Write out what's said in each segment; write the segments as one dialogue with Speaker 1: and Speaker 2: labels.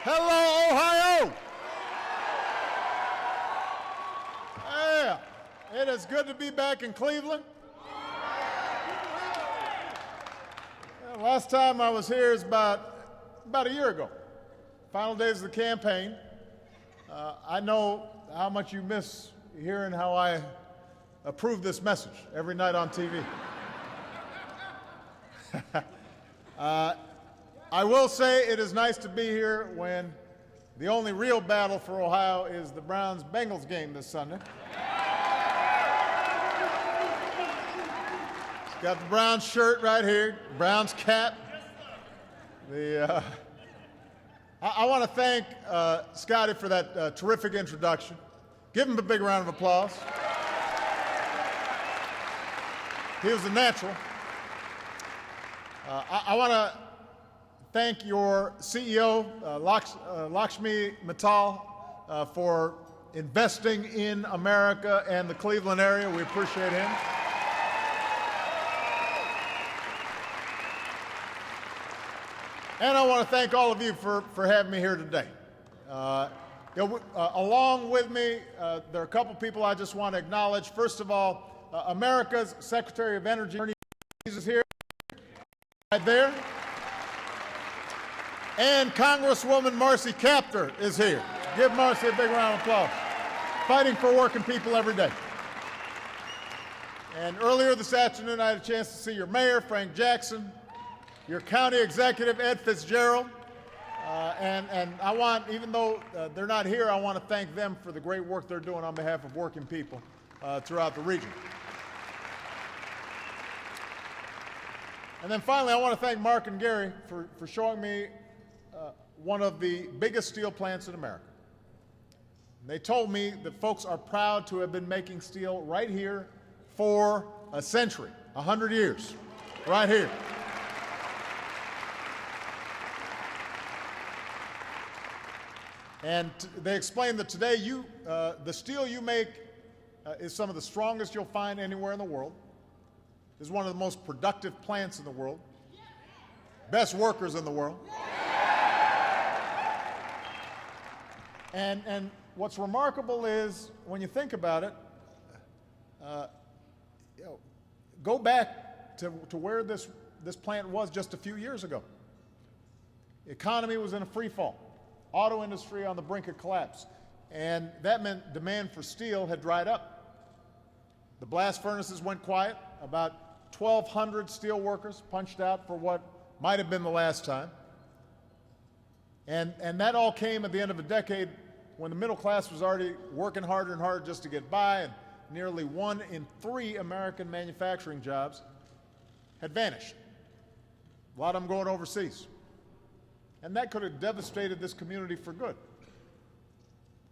Speaker 1: Hello, Ohio! Yeah, it is good to be back in Cleveland. Last time I was here is about a year ago. Final days of the campaign. I know how much you miss hearing how I approve this message every night on TV. I will say it is nice to be here when the only real battle for Ohio is the Browns-Bengals game this Sunday. Got the Browns shirt right here, Browns cap. I want to thank Scotty for that terrific introduction. Give him a big round of applause. He was a natural. I want to thank your CEO, ArcelorMittal, for investing in America and the Cleveland area. We appreciate him. And I want to thank all of you for having me here today. Along with me, there are a couple people I just want to acknowledge. First of all, America's Secretary of Energy is here, right there. And Congresswoman Marcy Kaptur is here. Give Marcy a big round of applause. Fighting for working people every day. And earlier this afternoon, I had a chance to see your mayor, Frank Jackson, your county executive, Ed Fitzgerald, and I want, even though they're not here, I want to thank them for the great work they're doing on behalf of working people throughout the region. And then finally, I want to thank Mark and Gary for showing me one of the biggest steel plants in America. They told me that folks are proud to have been making steel right here for a century, 100 years, right here. And they explained that today the steel you make is some of the strongest you'll find anywhere in the world. It's one of the most productive plants in the world, best workers in the world. And what's remarkable is, when you think about it, go back to where this plant was just a few years ago. The economy was in a free fall. Auto industry on the brink of collapse. And that meant demand for steel had dried up. The blast furnaces went quiet. About 1,200 steel workers punched out for what might have been the last time. And that all came at the end of a decade when the middle class was already working harder and harder just to get by, and nearly 1 in 3 American manufacturing jobs had vanished. A lot of them going overseas. And that could have devastated this community for good.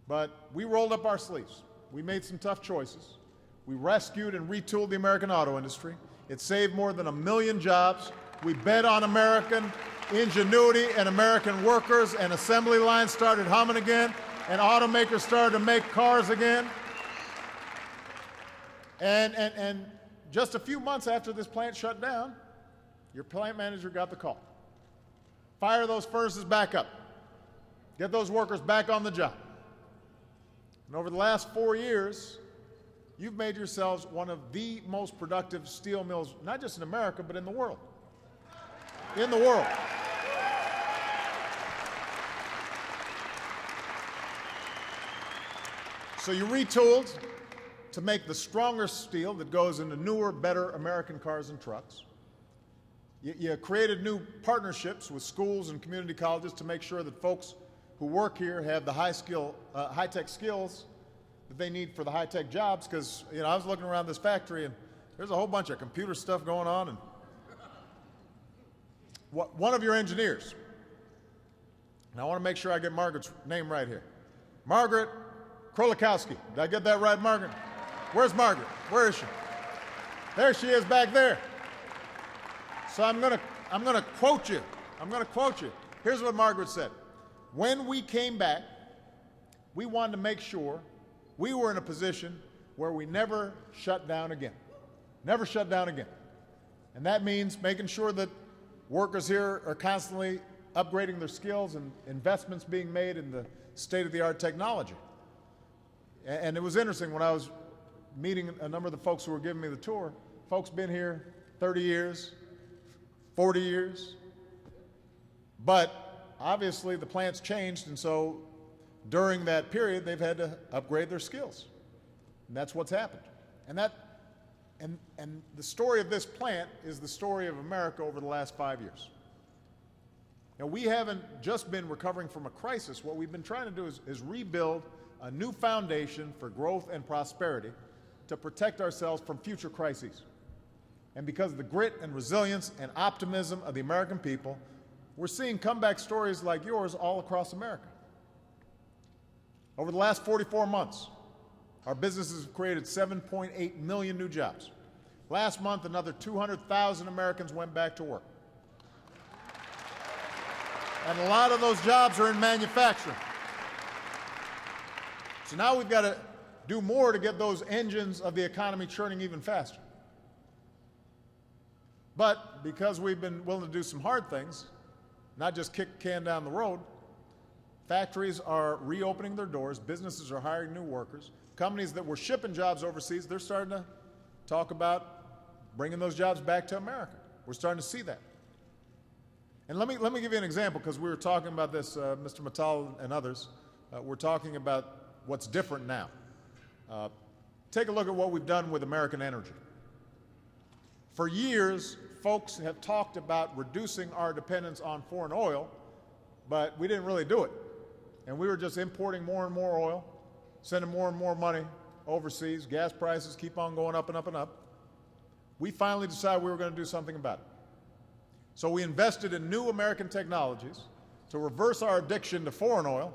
Speaker 1: But we rolled up our sleeves. We made some tough choices. We rescued and retooled the American auto industry. It saved more than 1 million jobs. We bet on American ingenuity and American workers, and assembly lines started humming again, and automakers started to make cars again. And just a few months after this plant shut down, your plant manager got the call. Fire those furnaces back up. Get those workers back on the job. And over the last 4 years, you've made yourselves one of the most productive steel mills, not just in America, but in the world. In the world. So you retooled to make the stronger steel that goes into newer, better American cars and trucks. You created new partnerships with schools and community colleges to make sure that folks who work here have the high-tech skills that they need for the high-tech jobs. Because I was looking around this factory, and there's a whole bunch of computer stuff going on. And one of your engineers, and I want to make sure I get Margaret's name right here, Margaret Krolikowski. Did I get that right, Margaret? Where's Margaret? Where is she? There she is, back there. So I'm going to quote you. I'm going to quote you. Here's what Margaret said. When we came back, we wanted to make sure we were in a position where we never shut down again. Never shut down again. And that means making sure that workers here are constantly upgrading their skills and investments being made in the state-of-the-art technology. And it was interesting when I was meeting a number of the folks who were giving me the tour. Folks been here 30 years, 40 years, but obviously the plant's changed, and so during that period they've had to upgrade their skills. And that's what's happened. And the story of this plant is the story of America over the last 5 years. Now, we haven't just been recovering from a crisis. What we've been trying to do is rebuild a new foundation for growth and prosperity to protect ourselves from future crises. And because of the grit and resilience and optimism of the American people, we're seeing comeback stories like yours all across America. Over the last 44 months, our businesses have created 7.8 million new jobs. Last month, another 200,000 Americans went back to work. And a lot of those jobs are in manufacturing. So now we've got to do more to get those engines of the economy churning even faster. But because we've been willing to do some hard things, not just kick the can down the road, factories are reopening their doors, businesses are hiring new workers, companies that were shipping jobs overseas, they're starting to talk about bringing those jobs back to America. We're starting to see that. And let me give you an example, because we were talking about this, Mr. Mittal and others. We're talking about what's different now. Take a look at what we've done with American energy. For years, folks have talked about reducing our dependence on foreign oil, but we didn't really do it. And we were just importing more and more oil, sending more and more money overseas. Gas prices keep on going up and up and up. We finally decided we were going to do something about it. So we invested in new American technologies to reverse our addiction to foreign oil,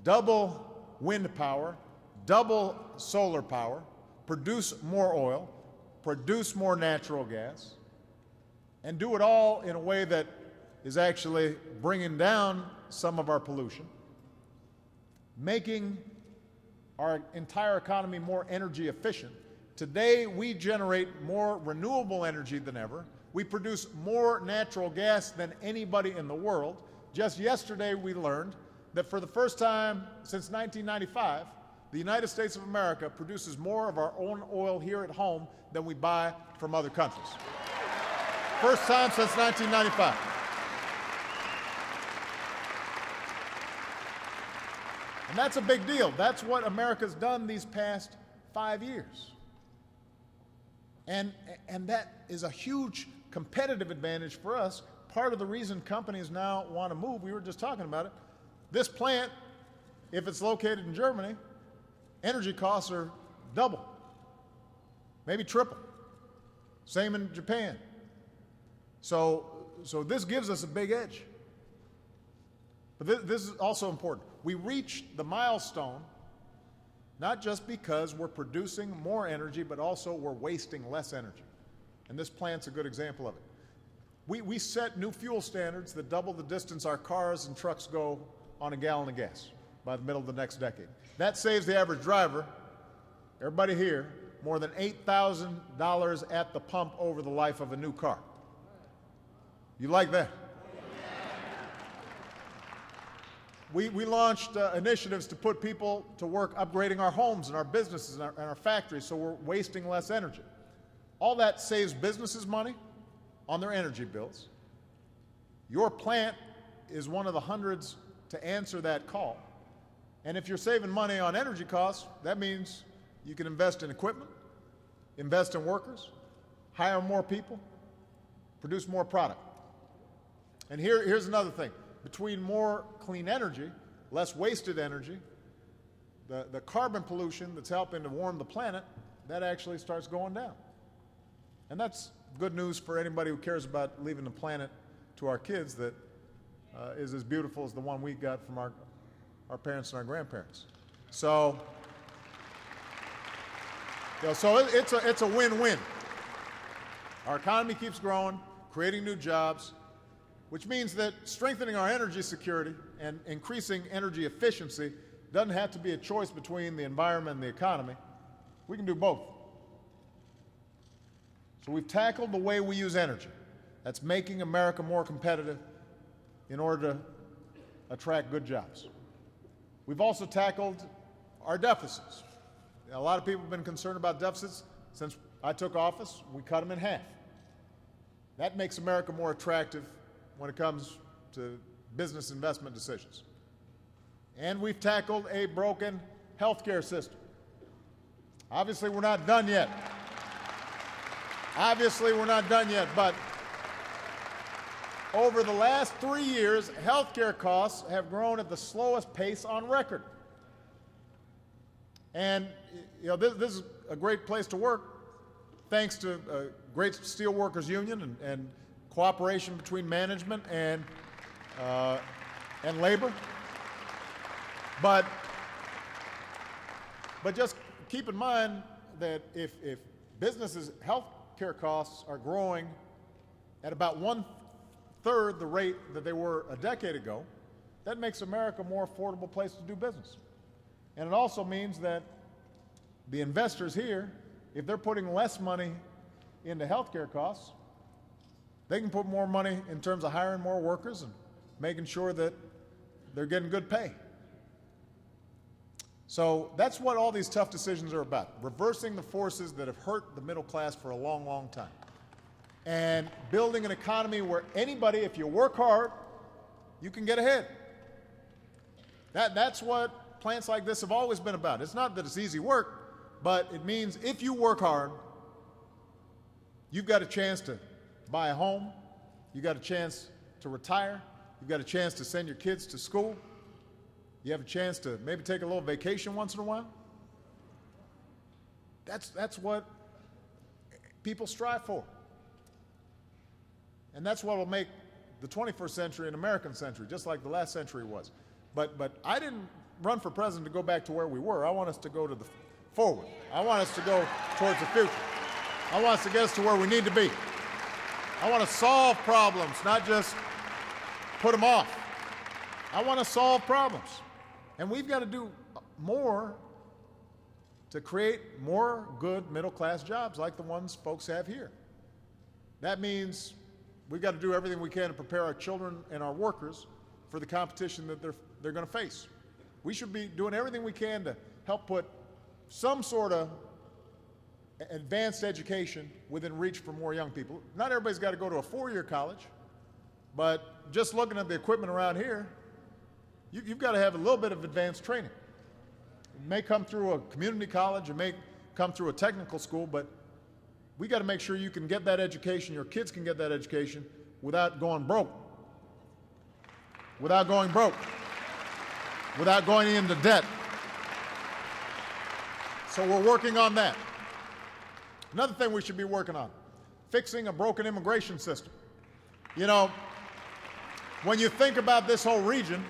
Speaker 1: double wind power, double solar power, produce more oil, produce more natural gas, and do it all in a way that is actually bringing down some of our pollution, making our entire economy more energy efficient. Today, we generate more renewable energy than ever. We produce more natural gas than anybody in the world. Just yesterday, we learned that for the first time since 1995, the United States of America produces more of our own oil here at home than we buy from other countries. First time since 1995. And that's a big deal. That's what America's done these past 5 years. And that is a huge competitive advantage for us. Part of the reason companies now want to move, we were just talking about it, this plant, if it's located in Germany, energy costs are double, maybe triple. Same in Japan. So this gives us a big edge. But this is also important. We reached the milestone not just because we're producing more energy, but also we're wasting less energy. And this plant's a good example of it. We set new fuel standards that double the distance our cars and trucks go on a gallon of gas by the middle of the next decade. That saves the average driver, everybody here, more than $8,000 at the pump over the life of a new car. You like that? We launched initiatives to put people to work upgrading our homes and our businesses and our factories so we're wasting less energy. All that saves businesses money on their energy bills. Your plant is one of the hundreds to answer that call. And if you're saving money on energy costs, that means you can invest in equipment, invest in workers, hire more people, produce more product. And here's another thing. Between more clean energy, less wasted energy, the carbon pollution that's helping to warm the planet, that actually starts going down. And that's good news for anybody who cares about leaving the planet to our kids that is as beautiful as the one we got from our parents and our grandparents. So, it's a win-win. Our economy keeps growing, creating new jobs, which means that strengthening our energy security and increasing energy efficiency doesn't have to be a choice between the environment and the economy. We can do both. So we've tackled the way we use energy. That's making America more competitive, in order to attract good jobs. We've also tackled our deficits. A lot of people have been concerned about deficits. Since I took office, we cut them in half. That makes America more attractive when it comes to business investment decisions. And we've tackled a broken healthcare system. Obviously, we're not done yet. But over the last 3 years, healthcare costs have grown at the slowest pace on record. And this is a great place to work, thanks to a great steelworkers union and cooperation between management and labor. But just keep in mind that if businesses' health care costs are growing at about 1/3 the rate that they were a decade ago, that makes America a more affordable place to do business. And it also means that the investors here, if they're putting less money into health care costs, they can put more money in terms of hiring more workers and making sure that they're getting good pay. So that's what all these tough decisions are about, reversing the forces that have hurt the middle class for a long, long time, and building an economy where anybody, if you work hard, you can get ahead. That's what plants like this have always been about. It's not that it's easy work, but it means if you work hard, you've got a chance to buy a home, you've got a chance to retire, you've got a chance to send your kids to school, you have a chance to maybe take a little vacation once in a while. That's what people strive for. And that's what will make the 21st century an American century, just like the last century was. But I didn't run for president to go back to where we were. I want us to go to the forward. I want us to go towards the future. I want us to get us to where we need to be. I want to solve problems, not just put them off. I want to solve problems. And we've got to do more to create more good middle-class jobs like the ones folks have here. That means we've got to do everything we can to prepare our children and our workers for the competition that they're going to face. We should be doing everything we can to help put some sort of advanced education within reach for more young people. Not everybody's got to go to a 4-year college, but just looking at the equipment around here, you've got to have a little bit of advanced training. It may come through a community college, it may come through a technical school, but we got to make sure you can get that education, your kids can get that education without going broke. Without going into debt. So we're working on that. Another thing we should be working on, fixing a broken immigration system. You know, when you think about this whole region,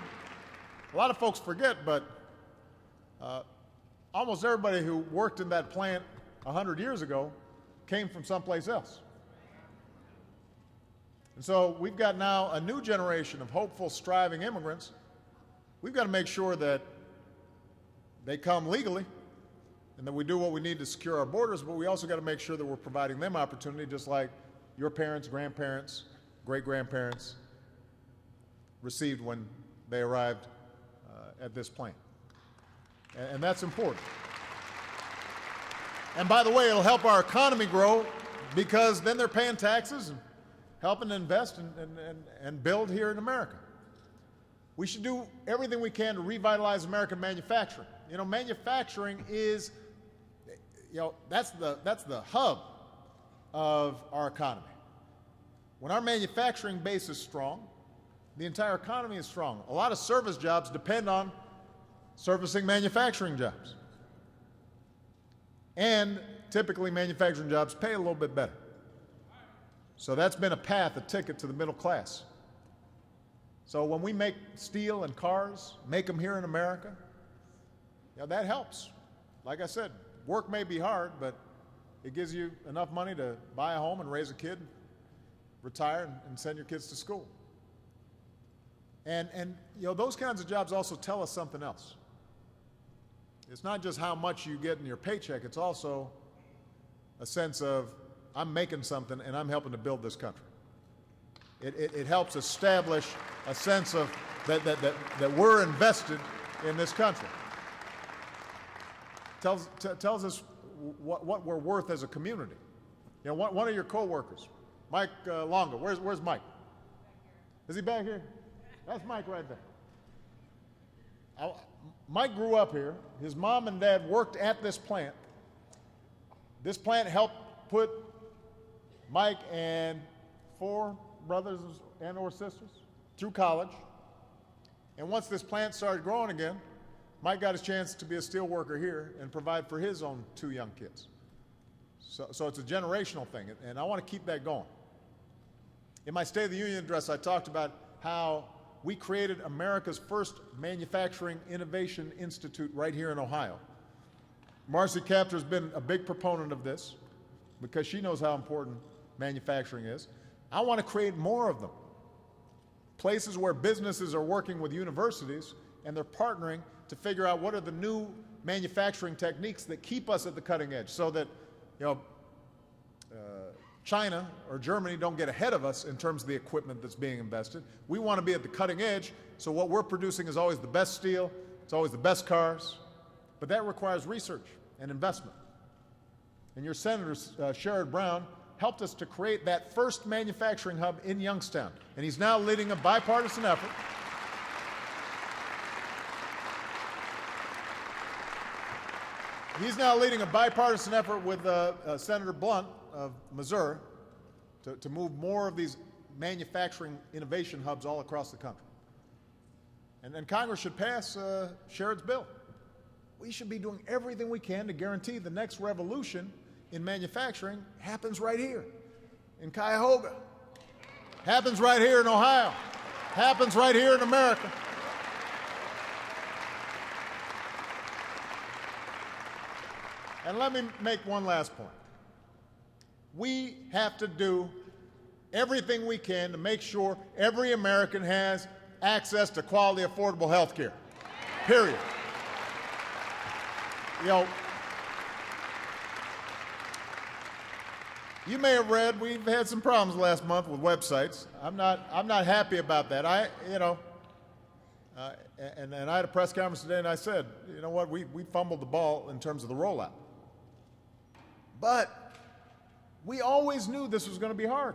Speaker 1: a lot of folks forget, but almost everybody who worked in that plant 100 years ago came from someplace else. And so we've got now a new generation of hopeful, striving immigrants. We've got to make sure that they come legally and that we do what we need to secure our borders, but we also got to make sure that we're providing them opportunity just like your parents, grandparents, great-grandparents received when they arrived at this plant. And that's important. And by the way, it'll help our economy grow because then they're paying taxes and helping invest and build here in America. We should do everything we can to revitalize American manufacturing. You know, manufacturing is, that's the hub of our economy. When our manufacturing base is strong, the entire economy is strong. A lot of service jobs depend on servicing manufacturing jobs. And typically manufacturing jobs pay a little bit better. So that's been a path, a ticket to the middle class. So when we make steel and cars, make them here in America, that helps. Like I said, work may be hard, but it gives you enough money to buy a home and raise a kid, retire, and send your kids to school. And those kinds of jobs also tell us something else. It's not just how much you get in your paycheck, it's also a sense of I'm making something and I'm helping to build this country. It helps establish a sense of that we're invested in this country. Tells us what we're worth as a community. You know, one of your co-workers, Mike Longa, where's Mike? Is he back here? That's Mike right there. Mike grew up here. His mom and dad worked at this plant. This plant helped put Mike and 4 brothers and or sisters through college. And once this plant started growing again, Mike got his chance to be a steel worker here and provide for his own 2 young kids. So it's a generational thing, and I want to keep that going. In my State of the Union address, I talked about how we created America's first manufacturing innovation institute right here in Ohio. Marcy Kaptur has been a big proponent of this because she knows how important manufacturing is. I want to create more of them. Places where businesses are working with universities and they're partnering to figure out what are the new manufacturing techniques that keep us at the cutting edge so that, you know, China or Germany don't get ahead of us in terms of the equipment that's being invested. We want to be at the cutting edge, so what we're producing is always the best steel, it's always the best cars, but that requires research and investment. And your Senator, Sherrod Brown, helped us to create that first manufacturing hub in Youngstown, and he's now leading a bipartisan effort with Senator Blunt of Missouri to move more of these manufacturing innovation hubs all across the country. And Congress should pass Sherrod's bill. We should be doing everything we can to guarantee the next revolution in manufacturing happens right here in Cuyahoga, happens right here in Ohio, happens right here in America. And let me make one last point. We have to do everything we can to make sure every American has access to quality, affordable health care, period. You know, you may have read, we've had some problems last month with websites. I'm not happy about that. And I had a press conference today and I said, you know what, we fumbled the ball in terms of the rollout. But we always knew this was going to be hard.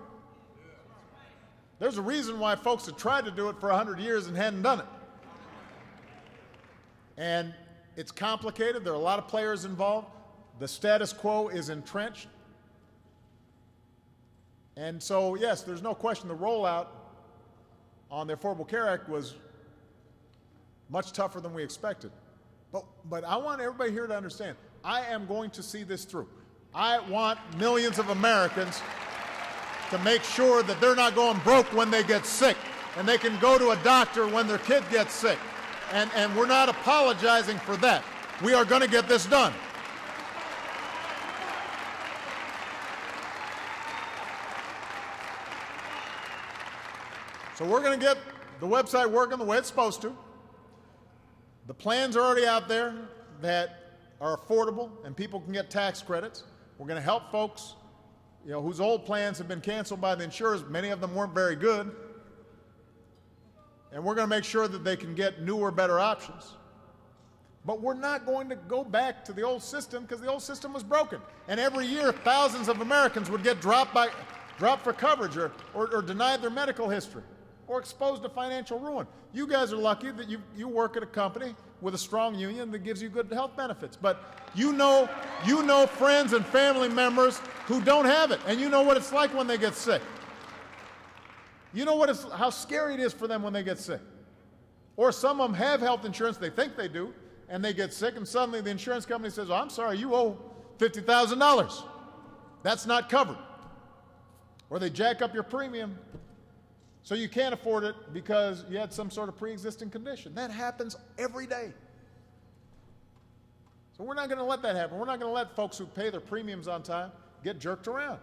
Speaker 1: There's a reason why folks have tried to do it for 100 years and hadn't done it. And it's complicated. There are a lot of players involved. The status quo is entrenched. And so, yes, there's no question the rollout on the Affordable Care Act was much tougher than we expected. But I want everybody here to understand, I am going to see this through. I want millions of Americans to make sure that they're not going broke when they get sick, and they can go to a doctor when their kid gets sick. And we're not apologizing for that. We are going to get this done. So we're going to get the website working the way it's supposed to. The plans are already out there that are affordable and people can get tax credits. We're going to help folks, you know, whose old plans have been canceled by the insurers. Many of them weren't very good. And we're going to make sure that they can get newer, better options. But we're not going to go back to the old system because the old system was broken. And every year, thousands of Americans would get dropped for coverage or denied their medical history or exposed to financial ruin. You guys are lucky that you work at a company with a strong union that gives you good health benefits. But you know friends and family members who don't have it, and you know what it's like when they get sick. You know how scary it is for them when they get sick. Or some of them have health insurance, they think they do, and they get sick, and suddenly the insurance company says, oh, I'm sorry, you owe $50,000. That's not covered. Or they jack up your premium so you can't afford it because you had some sort of pre-existing condition. That happens every day. So we're not going to let that happen. We're not going to let folks who pay their premiums on time get jerked around.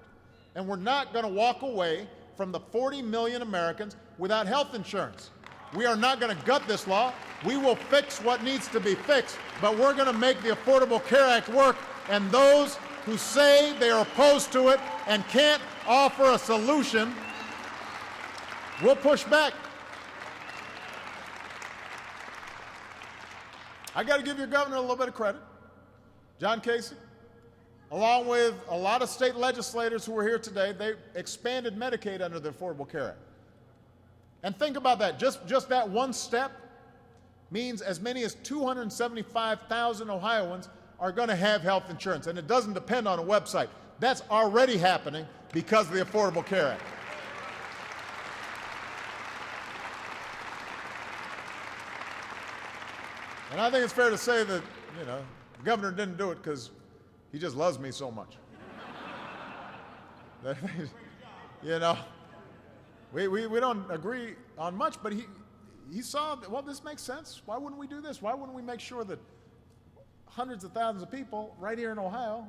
Speaker 1: And we're not going to walk away from the 40 million Americans without health insurance. We are not going to gut this law. We will fix what needs to be fixed, but we're going to make the Affordable Care Act work, and those who say they are opposed to it and can't offer a solution We'll push back. I got to give your governor a little bit of credit, John Kasich. Along with a lot of state legislators who are here today, they expanded Medicaid under the Affordable Care Act. And think about that. Just that one step means as many as 275,000 Ohioans are going to have health insurance. And it doesn't depend on a website. That's already happening because of the Affordable Care Act. And I think it's fair to say that, the governor didn't do it because he just loves me so much. We don't agree on much, but he saw, well, this makes sense. Why wouldn't we do this? Why wouldn't we make sure that hundreds of thousands of people right here in Ohio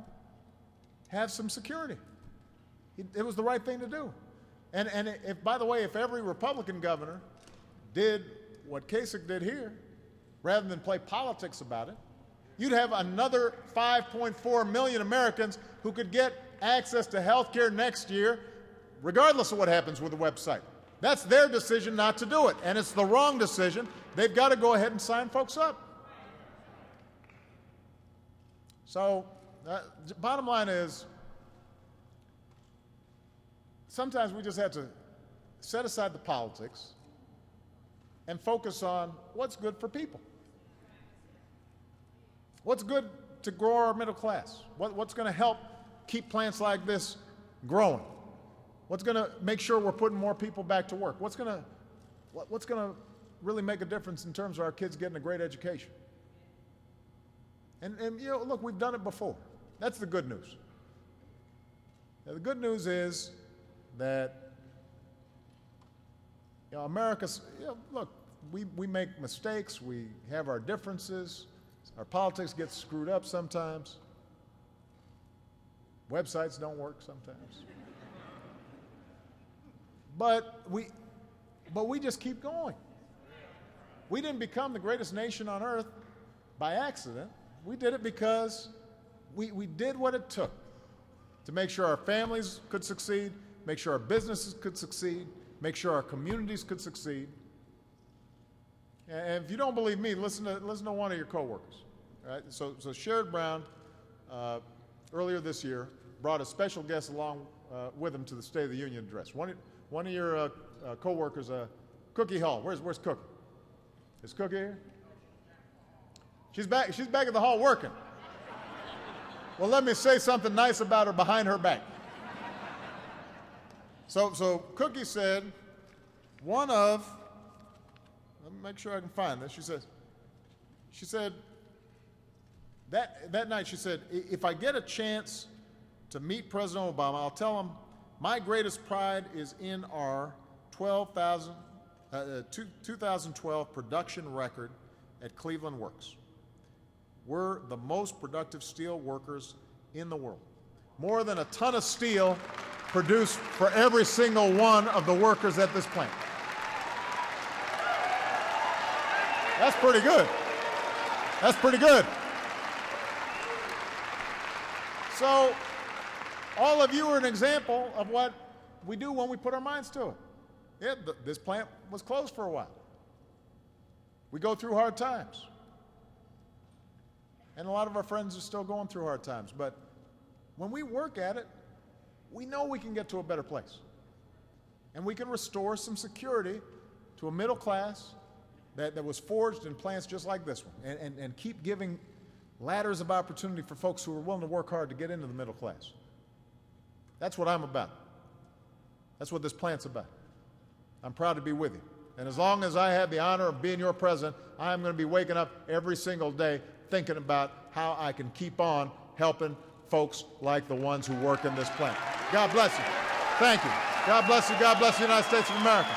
Speaker 1: have some security? It was the right thing to do. And if, by the way, if every Republican governor did what Kasich did here, rather than play politics about it, you'd have another 5.4 million Americans who could get access to health care next year, regardless of what happens with the website. That's their decision not to do it, and it's the wrong decision. They've got to go ahead and sign folks up. So, bottom line is, sometimes we just have to set aside the politics and focus on what's good for people. What's good to grow our middle class? What's going to help keep plants like this growing? What's going to make sure we're putting more people back to work? What's going to really make a difference in terms of our kids getting a great education? And look, we've done it before. That's the good news. Now, the good news is that America's, look, we make mistakes, we have our differences, our politics get screwed up sometimes, websites don't work sometimes. But we just keep going. We didn't become the greatest nation on earth by accident. We did it because we did what it took to make sure our families could succeed, make sure our businesses could succeed, make sure our communities could succeed. And if you don't believe me, listen to one of your coworkers. Right? So Sherrod Brown, earlier this year, brought a special guest along with him to the State of the Union address. One of your coworkers, Cookie Hall. Where's Cookie? Is Cookie here? She's back at the hall working. Well, let me say something nice about her behind her back. So Cookie said, let me make sure I can find this. She said, that night she said, if I get a chance to meet President Obama, I'll tell him my greatest pride is in our 2012 production record at Cleveland Works. We're the most productive steel workers in the world. More than a ton of steel produced for every single one of the workers at this plant. That's pretty good. That's pretty good. So, all of you are an example of what we do when we put our minds to it. Yeah, this plant was closed for a while. We go through hard times. And a lot of our friends are still going through hard times. But when we work at it, we know we can get to a better place. And we can restore some security to a middle class that was forged in plants just like this one, and keep giving ladders of opportunity for folks who are willing to work hard to get into the middle class. That's what I'm about. That's what this plant's about. I'm proud to be with you. And as long as I have the honor of being your president, I'm going to be waking up every single day thinking about how I can keep on helping folks like the ones who work in this plant. God bless you. Thank you. God bless you. God bless the United States of America.